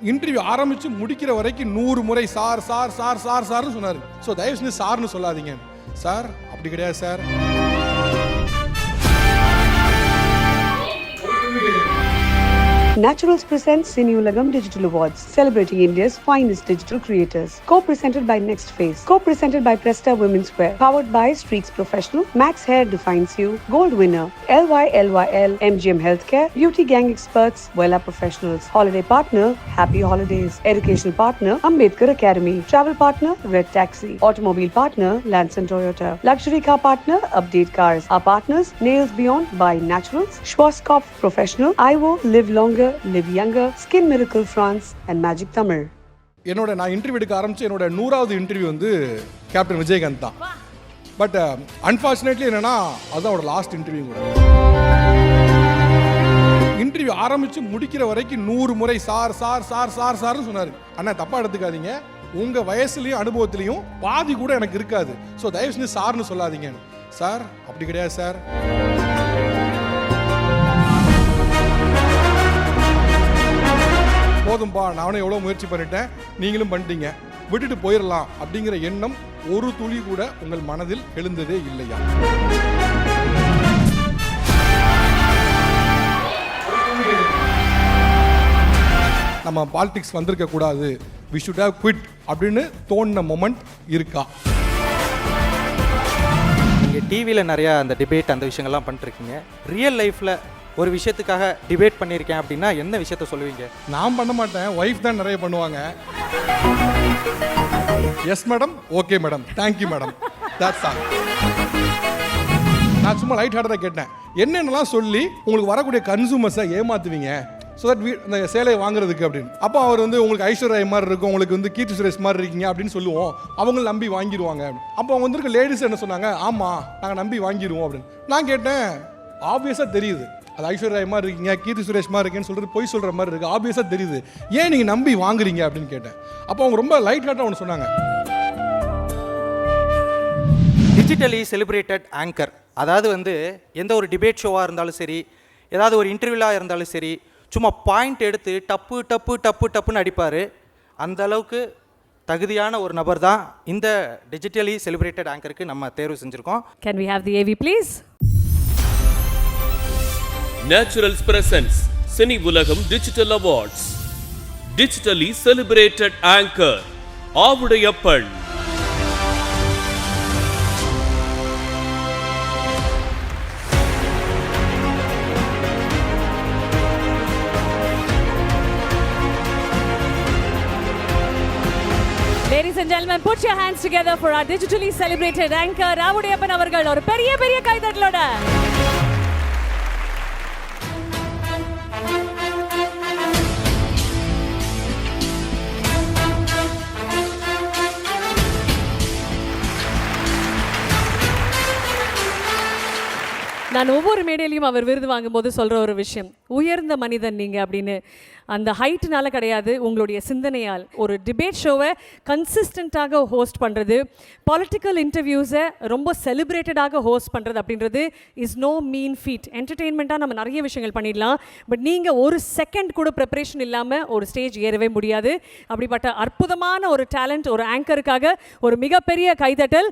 Interview ஆரம்பித்து முடிக்கிற வரைக்கும் 100 முறை சார் சார் சார் சார் சார்னு சொன்னார். ஸோ தயவு செஞ்சு சார்னு சொல்லாதீங்க சார், அப்படி கிடையாது sir. Naturals presents Cineulagam Digital Awards, celebrating India's finest digital creators. Co-presented by Next Phase. Co-presented by Presta Women's Wear. Powered by Streaks Professional. Max Hair defines you. Gold winner. LYL MGM Healthcare. Beauty Gang Experts. Vella Professionals. Holiday partner. Happy Holidays. Educational partner. Ambedkar Academy. Travel partner. Red Taxi. Automobile partner. Lanson Toyota. Luxury car partner. Update Cars. Our partners. Nails Beyond by Naturals. Schwarzkopf Professional. IVO Live Longer. Live Younger, Skin Miracle France and Magic Tamil. நான் interview எடுக்க ஆரம்பிச்சு என்னோட 100வது interview வந்து captain Vijayakanth தான். But unfortunately என்னன்னா அதுதான் அவரோட last interview கூட. இன்டர்வியூ ஆரம்பிச்சு முடிக்கிற வரைக்கும் 100 முறை சார் சார் சார் சார் சார்னு சொன்னார். அண்ணா தப்பா எடுத்துக்காதீங்க, உங்க வயசுலயும் அனுபவத்திலையும் பாதி கூட எனக்கு இருக்காது. ஸோ தயவு செஞ்சு சார்னு சொல்லாதீங்க சார், அப்படி கிடையாது சார். போதும்பா, நானும் எவ்வளோ முயற்சி பண்ணிட்டேன், நீங்களும் பண்ணிட்டீங்க, விட்டுட்டு போயிடலாம் அப்படிங்கிற எண்ணம் ஒரு துளி கூட உங்கள் மனதில் எழுந்ததே இல்லையா? நம்ம பாலிடிக்ஸ் வந்திருக்க கூடாது, வி ஷுட் ஹேவ் குவிட் அப்படின்னு தோணின மொமெண்ட் இருக்கா? நீங்கள் டிவியில் நிறையா அந்த டிபேட் அந்த விஷயங்கள்லாம் பண்ணிருக்கீங்க. ரியல் லைஃப்பில் ஒரு விஷயத்துக்காக டிபேட் பண்ணியிருக்கேன் அப்படின்னா என்ன விஷயத்த சொல்லுவீங்க? நான் பண்ண மாட்டேன், ஒய்ஃப் தான் நிறைய பண்ணுவாங்க. Yes madam, okay madam, thank you madam, that's all. நான் சும்மா லைட் ஹார்ட்டாக கேட்டேன், என்னென்னலாம் சொல்லி உங்களுக்கு வரக்கூடிய கன்சூமர்ஸை ஏமாத்துவீங்க ஸோ தட் இந்த சேலையை வாங்குறதுக்கு அப்படின்னு. அப்போ அவர் வந்து உங்களுக்கு ஐஸ்வர்யா மாதிரி இருக்கும், உங்களுக்கு வந்து கீர்த்தி சுரேஷ் மாதிரி இருக்கீங்க அப்படின்னு சொல்லுவோம், அவங்க நம்பி வாங்கிடுவாங்க. அப்போ அவங்க வந்துருக்க லேடிஸ் என்ன சொன்னாங்க, ஆமாம் நாங்கள் நம்பி வாங்கிடுவோம் அப்படின்னு. நான் கேட்டேன், ஆப்வியஸாக தெரியுது அது ஐஸ்வர்யா மாதிரி இருக்கீங்க, கீர்த்தி சுரேஷ் மாதிரி இருக்கேன்னு சொல்கிறது பொய் சொல்கிற மாதிரி இருக்குது, ஆப்வியஸாக தெரியுது, ஏன் நீங்கள் நம்பி வாங்குறீங்க அப்படின்னு கேட்டேன். அப்போ அவங்க ரொம்ப லைட் ஹார்ட்டாக ஒன்று சொன்னாங்க, டிஜிட்டலி செலிப்ரேட்டட் ஆங்கர். அதாவது வந்து எந்த ஒரு டிபேட் ஷோவாக இருந்தாலும் சரி, ஏதாவது ஒரு இன்டர்வியூவாக இருந்தாலும் சரி, சும்மா பாயிண்ட் எடுத்து டப்பு டப்பு டப்பு டப்புன்னு அடிப்பார். அந்த அளவுக்கு தகுதியான ஒரு நபர் தான் இந்த டிஜிட்டலி செலிப்ரேட்டட் ஆங்கருக்கு நம்ம தேர்வு செஞ்சுருக்கோம். Can we have the AV please? Naturals presents Cineulagam Digital Awards. Digitally celebrated anchor Avudayappan. Ladies and gentlemen, put your hands together for our digitally celebrated anchor Avudayappan அவர்கள். ஒரு பெரிய பெரிய கைதட்டலோட நான் ஒவ்வொரு மேடையிலையும் அவர் விருது வாங்கும்போது சொல்கிற ஒரு விஷயம், உயர்ந்த மனிதன் நீங்கள் அப்படின்னு. அந்த ஹைட்னால கிடையாது, உங்களுடைய சிந்தனையால். ஒரு டிபேட் ஷோவை கன்சிஸ்டண்ட்டாக ஹோஸ்ட் பண்ணுறது, பொலிட்டிக்கல் இன்டர்வியூஸை ரொம்ப செலிப்ரேட்டடாக ஹோஸ்ட் பண்ணுறது அப்படின்றது இஸ் நோ மீன் ஃபீட். என்டர்டெயின்மெண்ட்டாக நம்ம நிறைய விஷயங்கள் பண்ணிடலாம், பட் நீங்கள் ஒரு செகண்ட் கூட ப்ரிப்பரேஷன் இல்லாமல் ஒரு ஸ்டேஜ் ஏறவே முடியாது. அப்படிப்பட்ட அற்புதமான ஒரு டேலண்ட் ஒரு ஆங்கருக்காக ஒரு மிகப்பெரிய கைதட்டல்.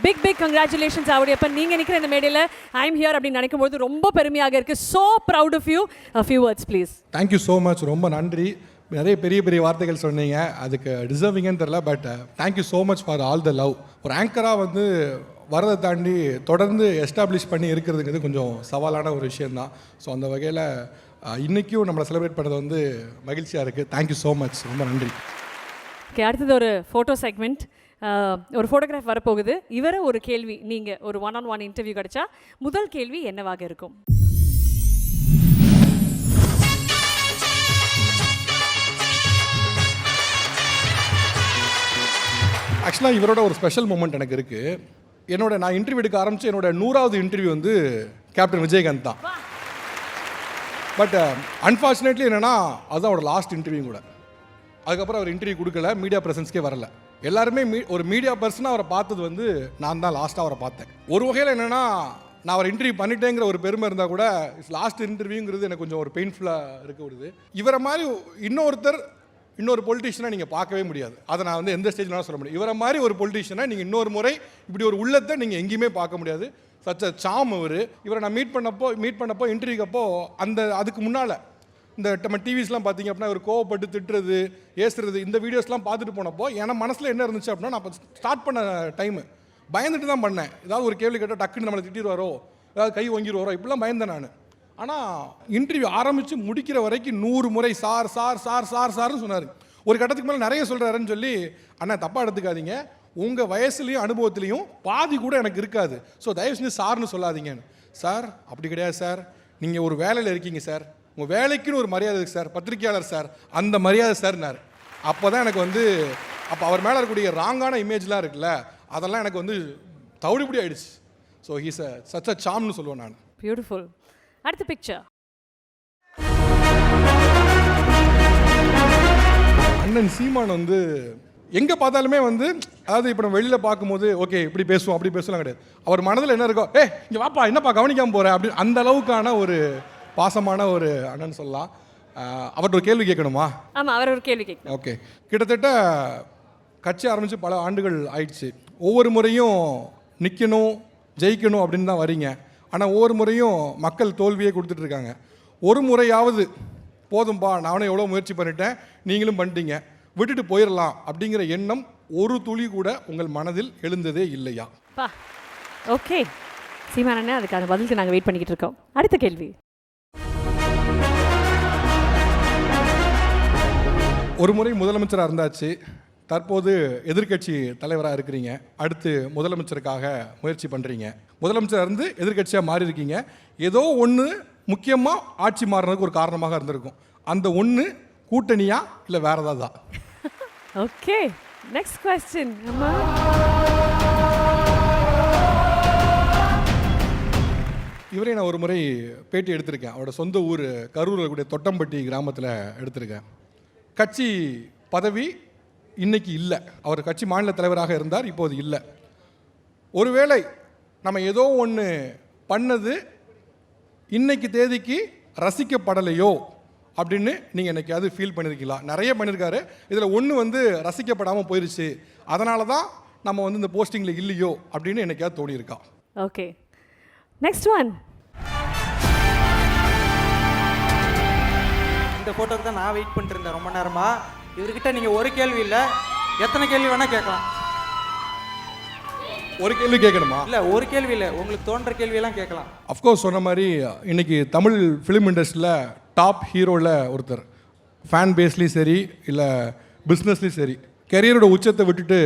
Big big congratulations Avudaiyappan. நீங்கள் நிற்கிற இந்த மேடையில் ஐ எம் ஹியர் அப்படின்னு நினைக்கும் போது ரொம்ப பெருமையாக இருக்குது. So proud of you. A few words please. Thank you so much, ரொம்ப நன்றி. நிறைய பெரிய பெரிய வார்த்தைகள் சொன்னீங்க, அதுக்கு டிசர்விங்கன்னு தெரில, but thank you so much for all the love. ஒரு ஆங்கராக வந்து வரதை தாண்டி தொடர்ந்து எஸ்டாப்ளிஷ் பண்ணி இருக்கிறதுங்கிறது கொஞ்சம் சவாலான ஒரு விஷயந்தான். ஸோ அந்த வகையில் இன்றைக்கும் நம்மளை செலிப்ரேட் பண்ணுறது வந்து மகிழ்ச்சியாக இருக்குது. தேங்க்யூ ஸோ மச், ரொம்ப நன்றி. ஓகே, அடுத்தது ஒரு ஃபோட்டோ செக்மெண்ட். ஒரு ஃபோட்டோகிராஃப் வரப்போகுது. இவரை ஒரு கேள்வி, நீங்கள் ஒரு 1-on-1 இன்டர்வியூ கிடைச்சா முதல் கேள்வி என்னவாக இருக்கும்? ஆக்சுவலாக இவரோட ஒரு ஸ்பெஷல் மூமெண்ட் எனக்கு இருக்குது. நான் இன்டர்வியூ எடுக்க ஆரம்பித்து என்னோட 100வது இன்டர்வியூ வந்து கேப்டன் விஜயகாந்த் தான். பட் அன்ஃபார்ச்சுனேட்லி என்னென்னா அதுதான் அவரோட லாஸ்ட் இன்டர்வியூ கூட. அதுக்கப்புறம் அவர் இன்டர்வியூ கொடுக்கல, மீடியா ப்ரெசன்ஸ்க்கே வரல. எல்லாருமே ஒரு மீடியா பர்சனாக அவரை பார்த்தது வந்து நான் தான் லாஸ்ட்டாக அவரை பார்த்தேன். ஒரு வகையில் என்னென்னா நான் அவர் இன்டர்வியூ பண்ணிட்டேங்கிற ஒரு பெருமை இருந்தால் கூட லாஸ்ட் இன்டர்வியூங்கிறது எனக்கு கொஞ்சம் ஒரு பெயின்ஃபுல்லாக இருக்க விடுது. இவரை மாதிரி இன்னொருத்தர் இன்னொரு பொலிட்டிஷியனை நீங்கள் பார்க்கவே முடியாது. அதை நான் வந்து எந்த ஸ்டேஜ்னாலும் சொல்ல முடியும். இவரை மாதிரி ஒரு பொலிட்டிஷியனை நீங்கள் இன்னொரு முறை இப்படி ஒரு உள்ளத்தை நீங்கள் எங்கேயுமே பார்க்க முடியாது. சச்ச சாம் இவரை நான் மீட் பண்ணப்போ இன்டர்வியூக்கு அப்போ அதுக்கு முன்னால் இந்த நம்ம டிவிஸ்லாம் பார்த்தீங்க அப்படின்னா ஒரு கோவப்பட்டு திட்டுறது ஏசுறது இந்த வீடியோஸ்லாம் பார்த்துட்டு போனப்போ என் மனசில் என்ன இருந்துச்சு அப்படின்னா, நான் ஸ்டார்ட் பண்ண டைமு பயந்துட்டு தான் பண்ணேன். ஏதாவது ஒரு கேள்வி கேட்டால் டக்குன்னு நம்மளை திட்டிடுவாரோ, ஏதாவது கை வாங்கிடுவாரோ, இப்படிலாம் பயந்தேன் நான். ஆனால் இன்டர்வியூ ஆரம்பித்து முடிக்கிற வரைக்கும் 100 முறை சார் சார் சார் சார் சார்னு சொன்னார். ஒரு கட்டத்துக்கு மேலே நிறைய சொல்கிறாருன்னு சொல்லி, அண்ணா தப்பாக எடுத்துக்காதீங்க, உங்கள் வயசுலேயும் அனுபவத்துலேயும் பாதி கூட எனக்கு இருக்காது, ஸோ தயவு செஞ்சு சார்னு சொல்லாதீங்கன்னு. சார் அப்படி கிடையாது சார், நீங்கள் ஒரு வேலையில் இருக்கீங்க சார், உங்கள் வேலைக்குன்னு ஒரு மரியாதை இருக்குது சார், பத்திரிக்கையாளர் சார், அந்த மரியாதை சார்னார். அப்போ தான் எனக்கு வந்து அப்போ அவர் மேலே இருக்கக்கூடிய ராங்கான இமேஜ்லாம் இருக்குல்ல, அதெல்லாம் எனக்கு வந்து தவிடுபடி ஆயிடுச்சு. ஸோ ஹீஸ் சச் அ சாம்னு சொல்லுவேன் நான். பியூட்டிஃபுல். அடுத்த பிக்சர். அண்ணன் சீமான் வந்து எங்கே பார்த்தாலுமே வந்து, அதாவது இப்போ நம்ம வெளியில் பார்க்கும்போது ஓகே இப்படி பேசுவோம் அப்படி பேசலாம் கிடையாது. அவர் மனதில் என்ன இருக்கோ, இங்கே வாப்பா என்னப்பா கவனிக்காமல் போகிறேன் அப்படின்னு அந்த அளவுக்கான ஒரு பாசமான ஒரு அண்ணன் சொல்லலாம். அவர்கிட்ட ஒரு கேள்வி கேட்கணுமா? ஆமாம், அவர் ஒரு கேள்வி கேட்கணும். ஓகே, கிட்டத்தட்ட கட்சி ஆரம்பித்து பல ஆண்டுகள் ஆயிடுச்சு. ஒவ்வொரு முறையும் நிற்கணும் ஜெயிக்கணும் அப்படின்னு தான் வரீங்க. ஆனால் ஒவ்வொரு முறையும் மக்கள் தோல்வியே கொடுத்துட்ருக்காங்க. ஒரு முறையாவது போதும்பா, நானும் எவ்வளோ முயற்சி பண்ணிட்டேன், நீங்களும் பண்ணிட்டீங்க, விட்டுட்டு போயிடலாம் அப்படிங்கிற எண்ணம் ஒரு துளி கூட உங்கள் மனதில் எழுந்ததே இல்லையா? ஓகே சீமான் அண்ணா, அதுக்கான பதிலுக்கு நாங்கள் வெயிட் பண்ணிக்கிட்டு இருக்கோம். அடுத்த கேள்வி. ஒரு முறை முதலமைச்சராக இருந்தாச்சு, தற்போது எதிர்க்கட்சி தலைவராக இருக்கிறீங்க, அடுத்து முதலமைச்சருக்காக முயற்சி பண்ணுறீங்க. முதலமைச்சராக இருந்து எதிர்க்கட்சியாக மாறி இருக்கீங்க. ஏதோ ஒன்று முக்கியமாக ஆட்சி மாறுறதுக்கு ஒரு காரணமாக இருந்திருக்கும். அந்த ஒன்று கூட்டணியா இல்லை வேற ஏதாவது? Okay, next question. அம்மா, இவரே நான் ஒரு முறை பேட்டி எடுத்திருக்கேன். அவரோட சொந்த ஊர் கரூரில் கூடிய தொட்டம்பட்டி கிராமத்தில் எடுத்திருக்கேன். கட்சி பதவி இன்னைக்கு இல்லை, அவர் கட்சி மாநில தலைவராக இருந்தார், இப்போது இல்லை. ஒருவேளை நம்ம ஏதோ ஒன்று பண்ணது இன்னைக்கு தேதிக்கு ரசிக்கப்படலையோ அப்படின்னு நீங்கள் என்னைக்காவது ஃபீல் பண்ணியிருக்கீங்களா? நிறைய பண்ணியிருக்காரு, இதில் ஒன்று வந்து ரசிக்கப்படாமல் போயிடுச்சு, அதனால தான் நம்ம வந்து இந்த போஸ்டிங்கில் இல்லையோ அப்படின்னு என்னைக்காவது தோணியிருக்கா? Okay, next one. இந்த ஃபோட்டோக்கு தான் நான் வெயிட் பண்ணிட்டு இருந்தேன் ரொம்ப நேரமா. இவர்கிட்ட நீங்கள் ஒரு கேள்வி இல்லை, எத்தனை கேள்வி வேணால் கேட்கலாம். ஒரு கேள்வி கேட்கணுமா? இல்லை, ஒரு கேள்வி இல்லை, உங்களுக்கு தோன்ற கேள்வியெல்லாம் கேட்கலாம். அஃப்கோர்ஸ் சொன்ன மாதிரி இன்னைக்கு தமிழ் ஃபிலிம் இண்டஸ்ட்ரியில் டாப் ஹீரோவில் ஒருத்தர். ஃபேன் பேஸ்லேயும் சரி இல்லை பிஸ்னஸ்லேயும் சரி, கெரியரோட உச்சத்தை விட்டுட்டு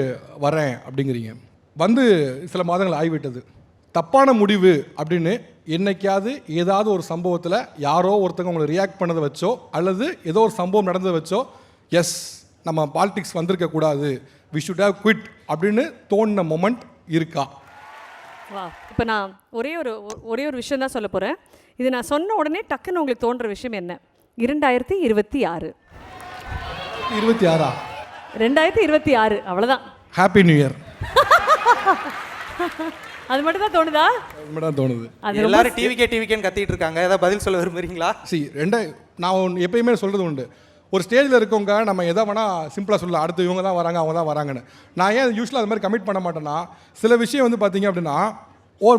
வரேன் அப்படிங்கிறீங்க. வந்து சில மாதங்கள் ஆகிவிட்டது. தப்பான முடிவு அப்படின்னு என்னைக்காவது ஏதாவது ஒரு சம்பவத்தில் யாரோ ஒருத்தங்க உங்களை ரியாக்ட் பண்ணதை வச்சோ அல்லது ஏதோ ஒரு சம்பவம் நடந்ததை வச்சோ, எஸ் நம்ம பாலிடிக்ஸ் வந்திருக்கக்கூடாது, வி ஷுட் ஹேவ் குவிட் அப்படின்னு தோணின மொமெண்ட் இருக்கா? வா, இப்போ நான் ஒரே ஒரு விஷயம் தான் சொல்ல போகிறேன். இது நான் சொன்ன உடனே டக்குன்னு உங்களுக்கு தோன்ற விஷயம் என்ன? 2026. 26? 2026 அவ்வளோதான். Happy new year. அது மட்டும் தான் தோணுதா? அது மட்டும் தான் தோணுது. எல்லாரும் டிவிக்கேன்னு கத்திட்டு இருக்காங்க, ஏதாவது பதில் சொல்ல விரும்புறீங்களா? நான் எப்பயுமே சொல்கிறது உண்டு, ஒரு ஸ்டேஜில் இருக்கவங்க நம்ம எதை வேணால் சிம்பிளாக சொல்லலாம், அடுத்து இவங்க தான் வராங்க அவங்க தான் வராங்கன்னு. நான் ஏன் யூஸ்வலாக அது மாதிரி கமிட் பண்ண மாட்டேன்னா, சில விஷயம் வந்து பார்த்தீங்க அப்படின்னா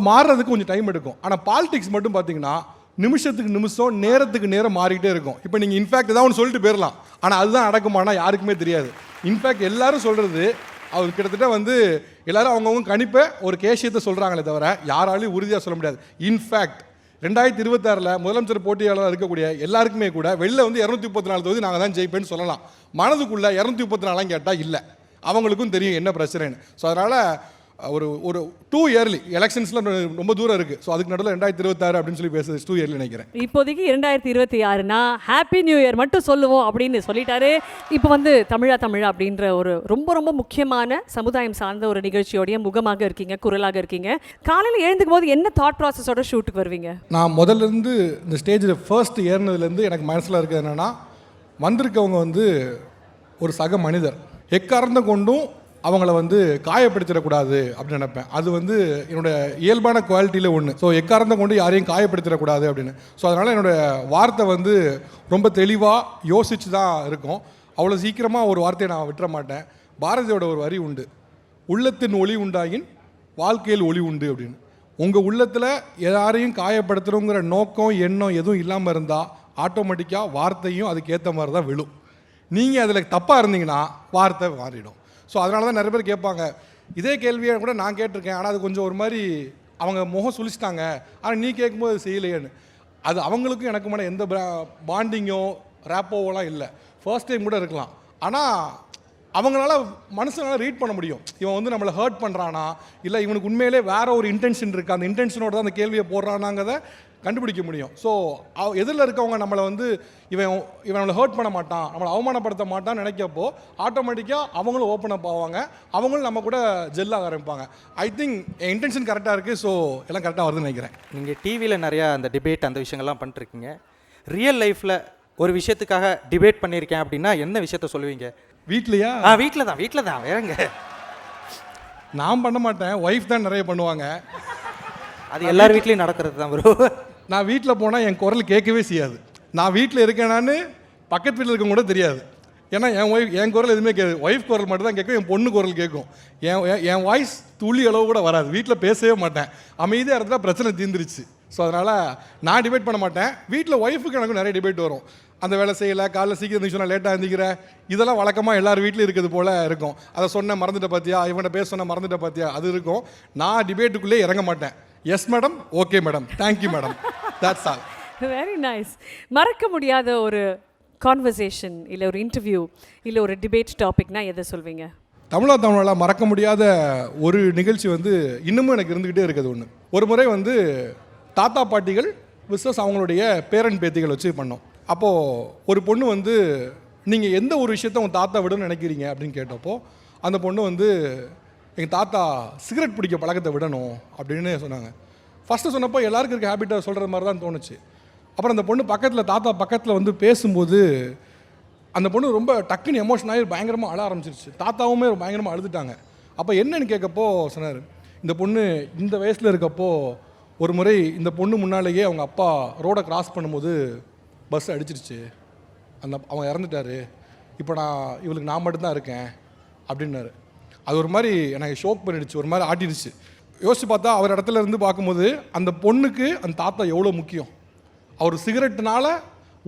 மாறுறதுக்கு கொஞ்சம் டைம் எடுக்கும். ஆனால் பாலிடிக்ஸ் மட்டும் பார்த்தீங்கன்னா நிமிஷத்துக்கு நிமிஷம் நேரத்துக்கு நேரம் மாறிக்கிட்டே இருக்கும். இப்போ நீங்கள் இன்ஃபேக்ட் ஏதாவது ஒன்று சொல்லிட்டு போயிடலாம், ஆனால் அதுதான் நடக்குமானா யாருக்குமே தெரியாது. இன்ஃபேக்ட் எல்லாரும் சொல்கிறது, அவர் கிட்டத்தட்ட வந்து எல்லாரும் அவங்கவுங்க கணிப்பை ஒரு கேஷியத்தை சொல்கிறாங்களே தவிர யாராலையும் உறுதியாக சொல்ல முடியாது. இன்ஃபேக்ட் 2026 முதலமைச்சர் போட்டியாளராக இருக்கக்கூடிய எல்லாருக்குமே கூட வெளில வந்து 234 தொகுதி நாங்கள் தான் ஜெயிப்பேன்னு சொல்லலாம். மனதுக்குள்ளே 234 கேட்டால் இல்லை, அவங்களுக்கும் தெரியும் என்ன பிரச்சனைன்னு. ஸோ அதனால் ஒரு 2 இயர்லி எலெக்ஷன்ஸில் ரொம்ப தூரம் இருக்குது. ஸோ அதுக்கு நடுவில் 2026 அப்படின்னு சொல்லி பேசுறது 2 இயர்லி நினைக்கிறேன். இப்போதைக்கு 2026னா ஹாப்பி நியூ இயர் மட்டும் சொல்லுவோம் அப்படின்னு சொல்லிட்டாரு. இப்போ வந்து தமிழா அப்படின்ற ஒரு ரொம்ப ரொம்ப முக்கியமான சமுதாயம் சார்ந்த ஒரு நிகழ்ச்சியோடைய முகமாக இருக்கீங்க, குரலாக இருக்கீங்க. காலையில் எழுந்துக்கும் போது என்ன தாட் ப்ராசஸோட ஷூட்டுக்கு வருவீங்க? நான் முதல்ல இருந்து இந்த ஸ்டேஜில் ஃபர்ஸ்ட் ஏறினதுலேருந்து எனக்கு மனசில் இருக்கிறது என்னென்னா, வந்திருக்கவங்க வந்து ஒரு சக மனிதர், எக்காரணத்தை கொண்டும் அவங்கள வந்து காயப்படுத்திடக்கூடாது அப்படின்னு நினைப்பேன். அது வந்து என்னோட இயல்பான குவாலிட்டியில் ஒன்று. ஸோ எக்காரணத்தை கொண்டு யாரையும் காயப்படுத்திடக்கூடாது அப்படின்னு. ஸோ அதனால் என்னோடய வார்த்தை வந்து ரொம்ப தெளிவாக யோசித்து தான் இருக்கும். அவ்வளோ சீக்கிரமாக ஒரு வார்த்தையை நான் விட்டுற மாட்டேன். பாரதியோட ஒரு வரி உண்டு, உள்ளத்தின் ஒளி உண்டாயின் வாழ்க்கையில் ஒளி உண்டு அப்படின்னு. உங்கள் உள்ளத்தில் யாரையும் காயப்படுத்துகிறோங்கிற நோக்கம் எண்ணம் எதுவும் இல்லாமல் இருந்தால் ஆட்டோமேட்டிக்காக வார்த்தையும் அதுக்கேற்ற மாதிரி தான் விழும். நீங்கள் அதில் தப்பாக இருந்தீங்கன்னா வார்த்தை மாறிடும். ஸோ அதனால தான் நிறைய பேர் கேட்பாங்க, இதே கேள்வியை கூட நான் கேட்டிருக்கேன், ஆனால் அது கொஞ்சம் ஒரு மாதிரி அவங்க முகம் சுழிச்சிட்டாங்க, ஆனால் நீ கேட்கும்போது அது செய்யலையேன்னு. அது அவங்களுக்கும் எனக்குமான எந்த பாண்டிங்கோ ரேப்போவெல்லாம் இல்லை. ஃபர்ஸ்ட் டைம் கூட இருக்கலாம், ஆனால் அவங்களால மனசுனால ரீட் பண்ண முடியும், இவன் வந்து நம்மளை ஹர்ட் பண்ணுறானா இல்லை இவனுக்கு உண்மையிலே வேற ஒரு இன்டென்ஷன் இருக்குது, அந்த இன்டென்ஷனோட தான் அந்த கேள்வியை போடுறானாங்கிறத கண்டுபிடிக்க முடியும். ஸோ எதிரில் இருக்கவங்க நம்மளை வந்து இவன் நம்மளை ஹர்ட் பண்ண மாட்டான், நம்மளை அவமானப்படுத்த மாட்டான்னு நினைக்கப்போ ஆட்டோமேட்டிக்காக அவங்களும் ஓப்பன் அப் ஆவாங்க, அவங்களும் நம்ம கூட ஜெல்லாக ஆரம்பிப்பாங்க. ஐ திங்க் என் இன்டென்ஷன் கரெக்டாக இருக்குது, ஸோ எல்லாம் கரெக்டாக வருதுன்னு நினைக்கிறேன். நீங்கள் டிவியில் நிறையா அந்த டிபேட் அந்த விஷயங்கள்லாம் பண்ணிட்டுருக்கீங்க. ரியல் லைஃப்பில் ஒரு விஷயத்துக்காக டிபேட் பண்ணியிருக்கேன் அப்படின்னா என்ன விஷயத்த சொல்லுவீங்க? வீட்லையா? வீட்டில் தான் வேறங்க. நான் பண்ண மாட்டேன், ஒய்ஃப் தான் நிறைய பண்ணுவாங்க. அது எல்லார் வீட்லேயும் நடக்கிறது தான் ப்ரோ. நான் வீட்டில் போனால் என் குரல் கேட்கவே செய்யாது. நான் வீட்டில் இருக்கேனான்னு பக்கத்து வீட்டில் இருக்கவங்க கூட தெரியாது. ஏன்னா என் குரல் எதுவுமே கேட்குது, ஒய்ஃப் குரல் மட்டும் தான் கேட்கும், என் பொண்ணு குரல் கேட்கும். என் வாய்ஸ் துளி அளவு கூட வராது. வீட்டில் பேசவே மாட்டேன், அமைதியாக இருந்தால் பிரச்சனை தீர்ந்துருச்சு. ஸோ அதனால் நான் டிபேட் பண்ண மாட்டேன். வீட்டில் ஒய்ஃபுக்கு எனக்கும் நிறைய டிபேட் வரும். அந்த வேலை செய்யலை, காலைல சீக்கிரம் இருந்துச்சு, நான் லேட்டாக இருந்துக்கிறேன், இதெல்லாம் வழக்கமாக எல்லார் வீட்லையும் இருக்கிறது போல் இருக்கும். அதை சொன்ன மறந்துட்ட பார்த்தியா, இவன்கிட்ட பேச சொன்ன மறந்துட்ட பார்த்தியா, அது இருக்கும். நான் டிபேட்டுக்குள்ளே இறங்க மாட்டேன். Yes madam, okay madam, thank you madam, that's all. Very nice. மறக்க முடியாத ஒரு கான்வர்சேஷன் இல்லை ஒரு இன்டர்வியூ இல்லை ஒரு டிபேட் டாபிக்னா எதை சொல்வீங்க? தமிழால் மறக்க முடியாத ஒரு நிகழ்ச்சி வந்து இன்னமும் எனக்கு இருந்துக்கிட்டே இருக்குது. ஒரு முறை வந்து தாத்தா பாட்டிகள் விசஸ் அவங்களுடைய பேரன் பேத்திகள் வச்சு பண்ணோம். அப்போது ஒரு பொண்ணு வந்து நீங்கள் எந்த ஒரு விஷயத்த உங்கள் தாத்தா விடணும்னு நினைக்கிறீங்க அப்படின்னு கேட்டப்போ அந்த பொண்ணு வந்து எங்கள் தாத்தா சிகரெட் பிடிக்க பழக்கத்தை விடணும் அப்படின்னு சொன்னாங்க. ஃபஸ்ட்டு சொன்னப்போ எல்லாருக்கும் இருக்க ஹேபிட்டை சொல்கிறது மாதிரி தான் தோணுச்சு. அப்புறம் அந்த பொண்ணு தாத்தா பக்கத்தில் வந்து பேசும்போது அந்த பொண்ணு ரொம்ப டக்குன்னு எமோஷன் ஆகி பயங்கரமாக அழ ஆரம்பிச்சிருச்சு. தாத்தாவுமே பயங்கரமாக அழுதுட்டாங்க. அப்போ என்னன்னு கேட்கப்போ சொன்னார், இந்த பொண்ணு இந்த வயசில் இருக்கப்போ ஒரு முறை இந்த பொண்ணு முன்னாலேயே அவங்க அப்பா ரோடை கிராஸ் பண்ணும்போது பஸ் அடிச்சிருச்சு, அவன் இறந்துட்டார், இப்போ இவளுக்கு நான் மட்டும்தான் இருக்கேன் அப்படின்னாரு. அது ஒரு மாதிரி எனக்கு ஷோக் பண்ணிடுச்சு, ஒரு மாதிரி ஆட்டிடுச்சு. யோசிச்சு பார்த்தா அவர் இடத்துல இருந்து பார்க்கும்போது அந்த பொண்ணுக்கு அந்த தாத்தா எவ்வளோ முக்கியம். அவர் சிகரெட்டுனால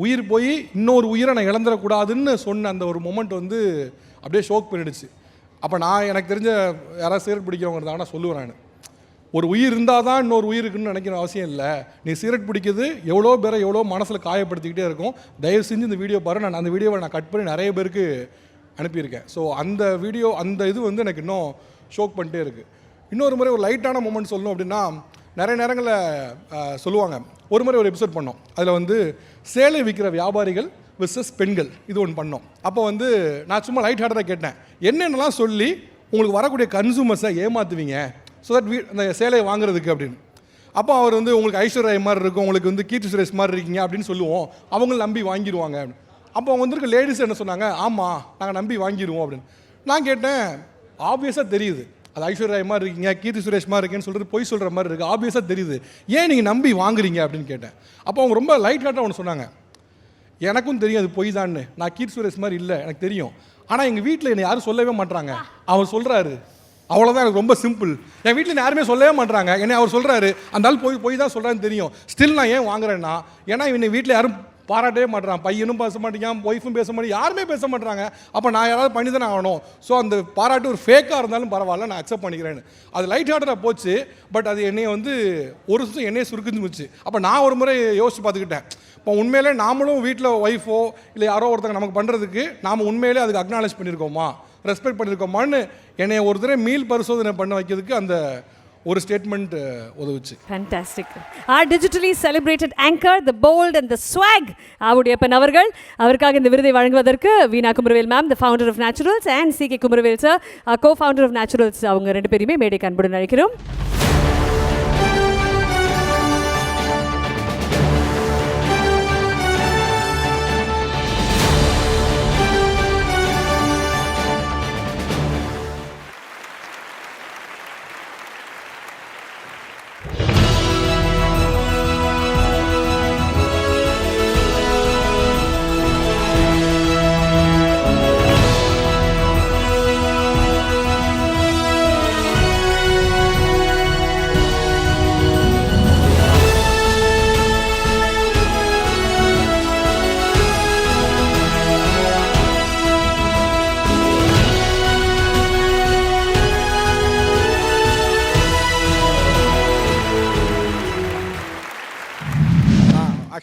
உயிர் போய் இன்னொரு உயிரை நான் இழந்துடக்கூடாதுன்னு சொன்ன அந்த ஒரு மொமெண்ட் வந்து அப்படியே ஷோக் பண்ணிடுச்சு. அப்போ எனக்கு தெரிஞ்ச யாராவது சிகரெட் பிடிக்கிறவங்க இருந்தாங்கன்னா சொல்லுவேன், நான் ஒரு உயிர் இருந்தால் தான் இன்னொரு உயிர் இருக்குன்னு நினைக்கிற அவசியம் இல்லை. நீ சிகரெட் பிடிக்கிறது எவ்வளோ பேரை எவ்வளோ மனசில் காயப்படுத்திக்கிட்டே இருக்கும். தயவு செஞ்சு இந்த வீடியோ பாரு. நான் அந்த வீடியோவை கட் பண்ணி நிறைய பேருக்கு அனுப்பியிருக்கேன். ஸோ அந்த வீடியோ அந்த இது வந்து எனக்கு இன்னும் ஷோக் பண்ணிட்டே இருக்குது. இன்னொரு முறை ஒரு லைட்டான மூமெண்ட் சொல்லணும் அப்படின்னா, நிறைய நேரங்களில் சொல்லுவாங்க, ஒரு முறை ஒரு எபிசோட் பண்ணோம். அதில் வந்து சேலை விற்கிற வியாபாரிகள் விசஸ் பெண்கள் இது ஒன்று பண்ணோம். அப்போ வந்து நான் சும்மா லைட் ஹார்ட்டாக கேட்டேன், என்னென்னலாம் சொல்லி உங்களுக்கு வரக்கூடிய கன்சூமர்ஸை ஏமாற்றுவீங்க ஸோ தட் அந்த சேலையை வாங்குறதுக்கு அப்படின்னு. அப்போ அவர் வந்து உங்களுக்கு ஐஸ்வர்யா மாதிரி இருக்கும், உங்களுக்கு வந்து கீர்த்தி சுரேஷ் மாதிரி இருக்கீங்க அப்படின்னு சொல்லுவோம், அவங்க நம்பி வாங்கிடுவாங்க அப்படின்னு. அப்போ அவங்க வந்துருக்க லேடிஸ் என்ன சொன்னாங்க, ஆமாம் நாங்கள் நம்பி வாங்கிடுவோம் அப்படின்னு. நான் கேட்டேன், ஆப்வியஸாக தெரியுது அது ஐஸ்வர்யா மாதிரி இருக்கீங்க, கீர்த்தி சுரேஷ் மாதிரி இருக்கேன்னு சொல்கிறது பொய் சொல்கிற மாதிரி இருக்குது, ஆப்வியஸாக தெரியுது, ஏன் நீங்கள் நம்பி வாங்குறீங்க அப்படின்னு கேட்டேன். அப்போ அவங்க ரொம்ப லைட் ஹார்ட்டாக ஒன்று சொன்னாங்க, எனக்கும் தெரியும் அது பொய் தான்னு, நான் கீர்த்தி சுரேஷ் மாதிரி இல்லை எனக்கு தெரியும், ஆனால் எங்கள் வீட்டில் என்னை யாரும் சொல்லவே மாட்டாங்க, அவர் சொல்கிறாரு, அவ்வளோதான், எனக்கு ரொம்ப சிம்பிள். என் வீட்டில் யாருமே சொல்லவே மாட்டாங்க, என்னை அவர் சொல்கிறாரு, அந்த ஆள் போய் தான் சொல்கிறான்னு தெரியும், ஸ்டில் நான் ஏன் வாங்குறேன்னா, ஏன்னா என்னை வீட்டில் யாரும் பாராட்டவே மாட்டேறான், பையனும் பேச மாட்டேங்கான், ஒய்ஃபும் பேச மாட்டேங்க, யாருமே பேச மாட்டாங்க, அப்போ நான் யாராவது பண்ணி தானே ஆகணும். ஸோ அந்த பாராட்டு ஒரு ஃபேக்காக இருந்தாலும் பரவாயில்ல, நான் அக்செப்ட் பண்ணிக்கிறேன்னு. அது லைட் ஹார்ட்டாக போச்சு. பட் அது என்னையை வந்து ஒரு சுத்தம் என்னையே சுருக்குன்னு போச்சு. அப்போ நான் ஒரு முறை யோசிச்சு பார்த்துக்கிட்டேன், இப்போ உண்மையிலே நாமளும் வீட்டில் ஒய்ஃபோ இல்லை யாரோ ஒருத்தங்க நமக்கு பண்ணுறதுக்கு நாம் உண்மையிலே அதுக்கு அக்னாலேஜ் பண்ணியிருக்கோமா, ரெஸ்பெக்ட் பண்ணியிருக்கோமான்னு என்னை ஒரு தடவை மீள் பரிசோதனை பண்ண வைக்கிறதுக்கு அந்த ஒரு ஸ்டேட்மெண்ட் உதவுச்சு. Fantastic. Our digitally celebrated anchor, the bold and the swag, Avudaiyappan அவர்கள், அவருக்காக இந்த விருதை வழங்குவதற்கு Veena Kumaravel ma'am, the founder of Naturals, and CK Kumaravel sir, co-founder of Naturals, அவங்க ரெண்டு பேருமே மேடைக்கு அன்புடன் அழைக்கிறோம்.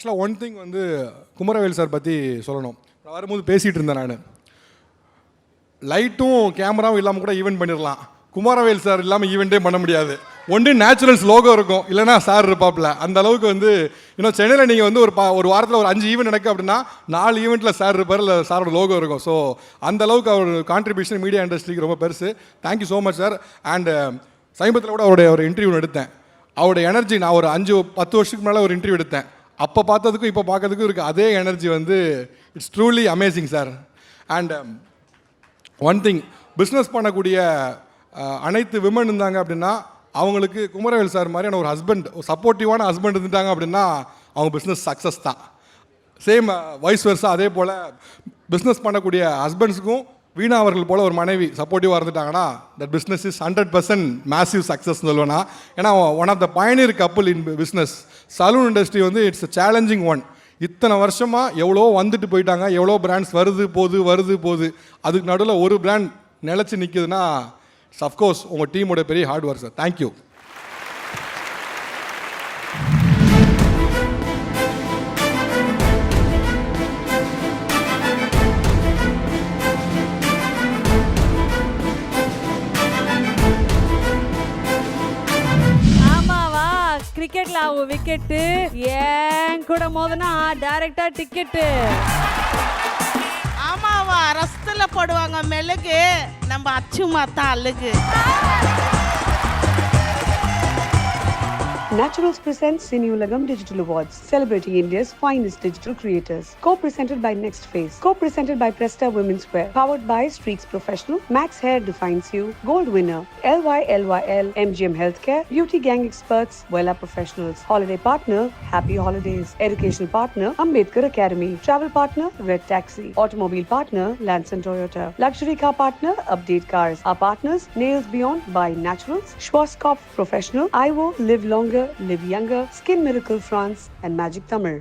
ஆக்சுவலாக ஒன் திங் வந்து குமரவேல் சார் பற்றி சொல்லணும். நான் வரும்போது பேசிகிட்டு இருந்தேன். நான் லைட்டும் கேமராவும் இல்லாமல் கூட ஈவெண்ட் பண்ணிடலாம். குமாரவேல் சார் இல்லாமல் ஈவெண்ட்டே பண்ண முடியாது. ஒன்று நேச்சுரல்ஸ் லோகோ இருக்கும், இல்லைனா சார் இருப்பாப்பில். அந்த அளவுக்கு வந்து இன்னும் சென்னையில் நீங்கள் வந்து ஒரு வாரத்தில் ஒரு 5 ஈவெண்ட் நடக்கு அப்படின்னா 4 ஈவெண்ட்டில் சார் இருப்பார், இல்லை சாரோட லோகோ இருக்கும். ஸோ அந்த அளவுக்கு அவர் கான்ட்ரிபியூஷன் மீடியா இண்டஸ்ட்ரிக்கு ரொம்ப பெருசு. Thank you so much sir. And சமீபத்தில் கூட அவருடைய ஒரு இன்டர்வியூ எடுத்தேன். அவருடைய எனர்ஜி, நான் ஒரு 5-10 வருஷத்துக்கு முன்னால் ஒரு இன்டர்வியூ எடுத்தேன். அப்போ பார்த்ததுக்கும் இப்போ பார்க்கறதுக்கும் இருக்குது அதே எனர்ஜி வந்து it's truly amazing sir. And one thing, business பண்ணக்கூடிய அனைத்து விமன் இருந்தாங்க அப்படின்னா அவங்களுக்கு குமரவேல் சார் மாதிரியான ஒரு ஹஸ்பண்ட், ஒரு சப்போர்ட்டிவான ஹஸ்பண்ட் இருந்துட்டாங்க அப்படின்னா அவங்க பிஸ்னஸ் சக்ஸஸ் தான். சேம் வைஸ் வெர்ஸா அதே போல் பிஸ்னஸ் பண்ணக்கூடிய ஹஸ்பண்ட்ஸுக்கும் வீணா அவர்கள் போல் ஒரு மனைவி சப்போர்ட்டிவாக இருந்துட்டாங்கன்னா தட் பிஸ்னஸ் இஸ் 100% மேசிவ் சக்ஸஸ்ன்னு சொல்லுவேன்னா. ஏன்னா one of the pioneer couple in business. Salon industry வந்து இட்ஸ் அ சேலஞ்சிங் ஒன். இத்தனை வருஷமாக எவ்வளோ வந்துட்டு போயிட்டாங்க, எவ்வளோ பிராண்ட்ஸ் வருது போகுது. அதுக்கு நடுவில் ஒரு பிராண்ட் நிலச்சி நிற்குதுன்னா அஃப்கோர்ஸ் உங்கள் டீமோட பெரிய ஹார்ட் ஒர்க் சார். தேங்க்யூ. கிரிக்கெட்ல ஆகும் விக்கெட்டு, ஏன் கூட மோதனா டைரக்டா டிக்கெட்டு. ஆமாவா, ரசத்துல போடுவாங்க மெழுகு, நம்ம அச்சுமா தான் அழுகு. Naturals presents Cineulagam Digital Awards, celebrating India's finest digital creators. Co-presented by Next Phase. Co-presented by Presta Women's Wear. Powered by Streaks Professional. Max Hair Defines You. Gold winner. LYL MGM Healthcare. Beauty Gang Experts. Vella Professionals. Holiday partner, Happy Holidays. Educational partner, Ambedkar Academy. Travel partner, Red Taxi. Automobile partner, Lanson Toyota. Luxury car partner, Update Cars. Our partners, Nails Beyond by Naturals. Schwarzkopf Professional. IVO, Live Longer, Live Younger, Skin Miracle France, and Magic Tamil.